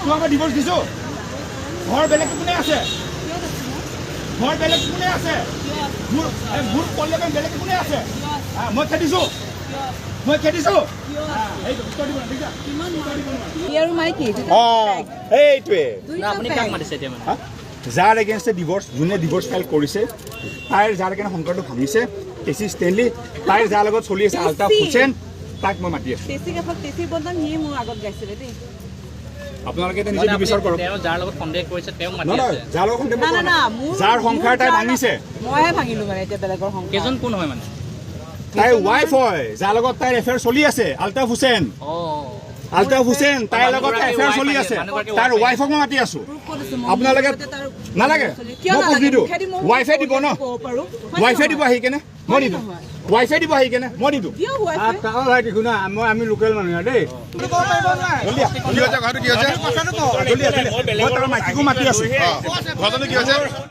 তোমাক মই ডিভোৰ্চ দিছোঁ ঘৰ বেলেগ কোনে আছে ঘৰ বেলেগ কোনে আছে মোৰ পৰিয়াল বেলেগ কোনে আছে মই খেদিছোঁ এইটোৱে যাৰ এগেইনষ্টে ডিভোৰ্চ যোনে ডিভোৰ্চ ফাইল কৰিছে তাইৰ যাৰ কাৰণে সংকটটো ভাঙিছে কেচি ষ্টেনলি তাইৰ যাৰ লগত চলি আছে আলতাফ হুছেইন তাক মই মাতি আছোঁ আপোনালোকে নিজে বিচাৰ কৰক যাৰ লগত সন্দেহ কৰিছে তেওঁ মাতি আছে যাৰ লগত সন্দেহ যাৰ সংসাৰ তাই ভাঙিছে মইহে ভাঙিলো মানে এতিয়া বেলেগৰ সংসাৰ কেজন কোন হয় মানে তাইৰ ৱাইফ হয় যাৰ লগত তাইৰ এফেয়াৰ চলি আছে আলতাফ হুছেইন তাইৰ লগত এফেয়াৰ চলি আছে তাৰ ৱাইফক মই মাতি আছো আপোনালোকে নালাগে মই বুজ নিদিওঁ ৱাইফে দিব ন ৱাইফে দিব আহি কেনে মই নিদিওঁ ৱাইফে দিব আহি কেনে মই নিদিওঁ আমি লোকেল মানুহ দেই মাইকীকো মাতি আছো